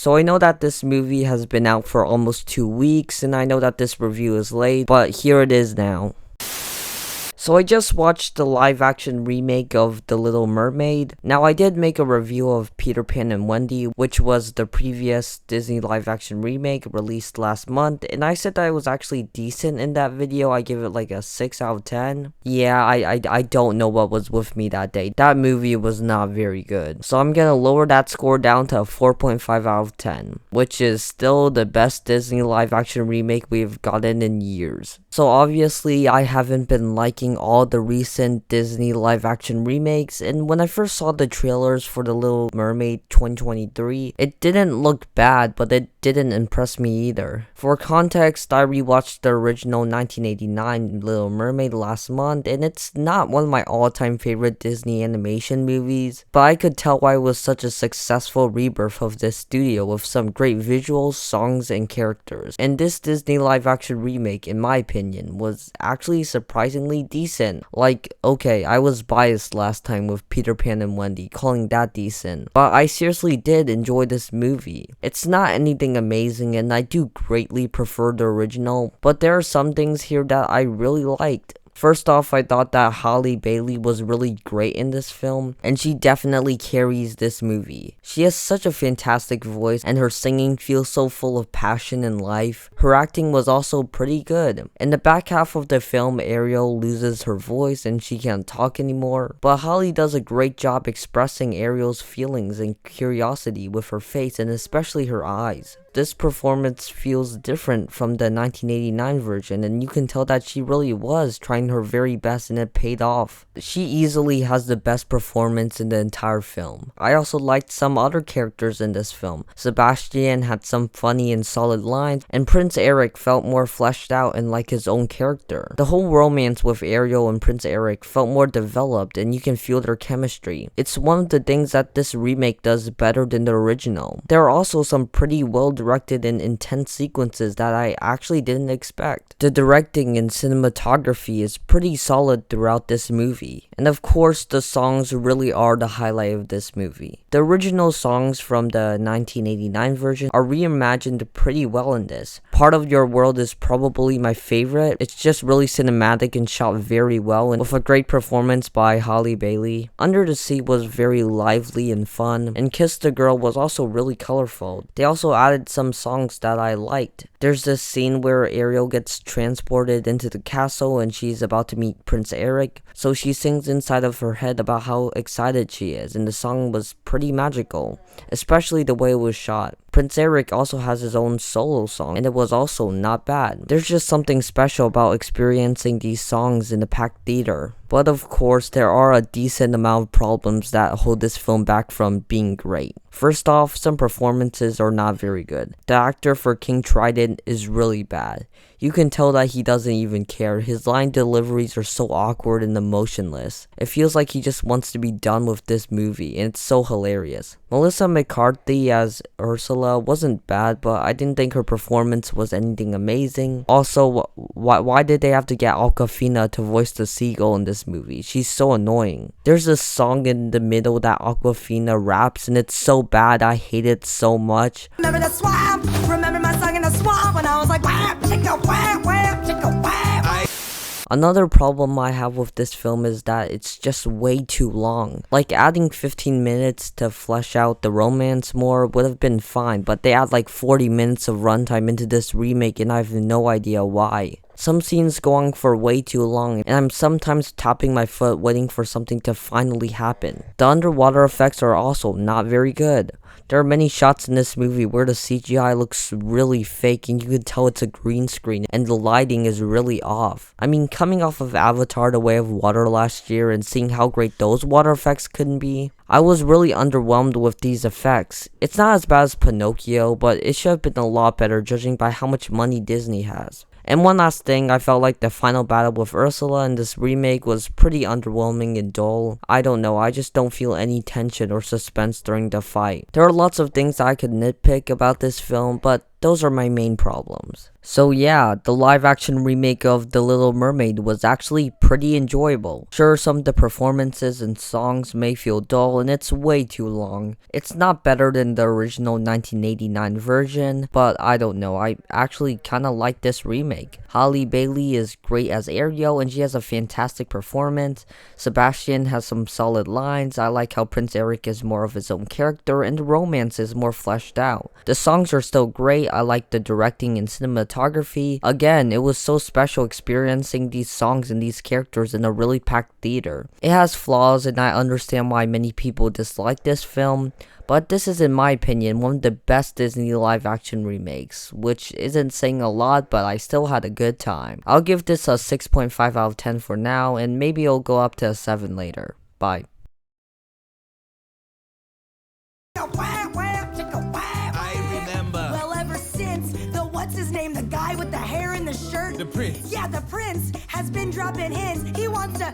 So I know that this movie has been out for almost 2 weeks, and I know that this review is late, but here it is now. So I just watched the live action remake of The Little Mermaid. Now I did make a review of Peter Pan and Wendy, which was the previous Disney live action remake released last month, and I said that it was actually decent in that video. I give it like a 6 out of 10. Yeah, I don't know what was with me that day. That movie was not very good. So I'm gonna lower that score down to a 4.5 out of 10, which is still the best Disney live action remake we've gotten in years. So obviously I haven't been liking all the recent Disney live action remakes, and when I first saw the trailers for The Little Mermaid 2023, it didn't look bad, but it didn't impress me either. For context, I rewatched the original 1989 Little Mermaid last month, and it's not one of my all-time favorite Disney animation movies, but I could tell why it was such a successful rebirth of this studio with some great visuals, songs, and characters. And this Disney live action remake, in my opinion, was actually surprisingly decent. Like, okay, I was biased last time with Peter Pan and Wendy, calling that decent, but I seriously did enjoy this movie. It's not anything amazing, and I do greatly prefer the original, but there are some things here that I really liked. First off, I thought that Halle Bailey was really great in this film, and she definitely carries this movie. She has such a fantastic voice, and her singing feels so full of passion and life. Her acting was also pretty good. In the back half of the film, Ariel loses her voice and she can't talk anymore, but Halle does a great job expressing Ariel's feelings and curiosity with her face and especially her eyes. This performance feels different from the 1989 version, and you can tell that she really was trying her very best and it paid off. She easily has the best performance in the entire film. I also liked some other characters in this film. Sebastian had some funny and solid lines, and Prince Eric felt more fleshed out and like his own character. The whole romance with Ariel and Prince Eric felt more developed, and you can feel their chemistry. It's one of the things that this remake does better than the original. There are also some pretty well directed and intense sequences that I actually didn't expect. The directing and cinematography is pretty solid throughout this movie, and of course the songs really are the highlight of this movie. The original songs from the 1989 version are reimagined pretty well in this. Part of Your World is probably my favorite. It's just really cinematic and shot very well, and with a great performance by Halle Bailey. Under the Sea was very lively and fun, and Kiss the Girl was also really colorful. They also added some songs that I liked. There's this scene where Ariel gets transported into the castle and she's about to meet Prince Eric, so she sings inside of her head about how excited she is, and the song was pretty magical, especially the way it was shot. Prince Eric also has his own solo song, and it was also not bad. There's just something special about experiencing these songs in a packed theater. But of course, there are a decent amount of problems that hold this film back from being great. First off, some performances are not very good. The actor for King Trident is really bad. You can tell that he doesn't even care. His line deliveries are so awkward and emotionless. It feels like he just wants to be done with this movie, and it's so hilarious. Melissa McCarthy as Ursula wasn't bad, but I didn't think her performance was anything amazing. Also, why did they have to get Awkwafina to voice the seagull in this movie? She's so annoying. There's a song in the middle that Awkwafina raps, and it's so bad. I hate it so much. Remember the swamp? Remember my song in the swamp when I was like, wham, chicka, wham, wham, chicka, wham. Another problem I have with this film is that it's just way too long. Like, adding 15 minutes to flesh out the romance more would have been fine, but they add like 40 minutes of runtime into this remake, and I have no idea why. Some scenes go on for way too long, and I'm sometimes tapping my foot waiting for something to finally happen. The underwater effects are also not very good. There are many shots in this movie where the CGI looks really fake and you can tell it's a green screen and the lighting is really off. I mean, coming off of Avatar: The Way of Water last year and seeing how great those water effects couldn't be, I was really underwhelmed with these effects. It's not as bad as Pinocchio, but it should have been a lot better judging by how much money Disney has. And one last thing, I felt like the final battle with Ursula in this remake was pretty underwhelming and dull. I don't know, I just don't feel any tension or suspense during the fight. There are lots of things I could nitpick about this film, but Those are my main problems. So yeah, the live action remake of The Little Mermaid was actually pretty enjoyable. Sure, some of the performances and songs may feel dull and it's way too long. It's not better than the original 1989 version, but I don't know, I actually kinda like this remake. Halle Bailey is great as Ariel and she has a fantastic performance. Sebastian has some solid lines. I like how Prince Eric is more of his own character and the romance is more fleshed out. The songs are still great. I like the directing and cinematography. Again, it was so special experiencing these songs and these characters in a really packed theater. It has flaws and I understand why many people dislike this film, but this is, in my opinion, one of the best Disney live action remakes, which isn't saying a lot, but I still had a good time. I'll give this a 6.5 out of 10 for now, and maybe it'll go up to a 7 later. Bye. I remember. Well, ever since the what's his name, the guy with the hair and the shirt, The prince. Yeah, the prince has been dropping hints. He wants to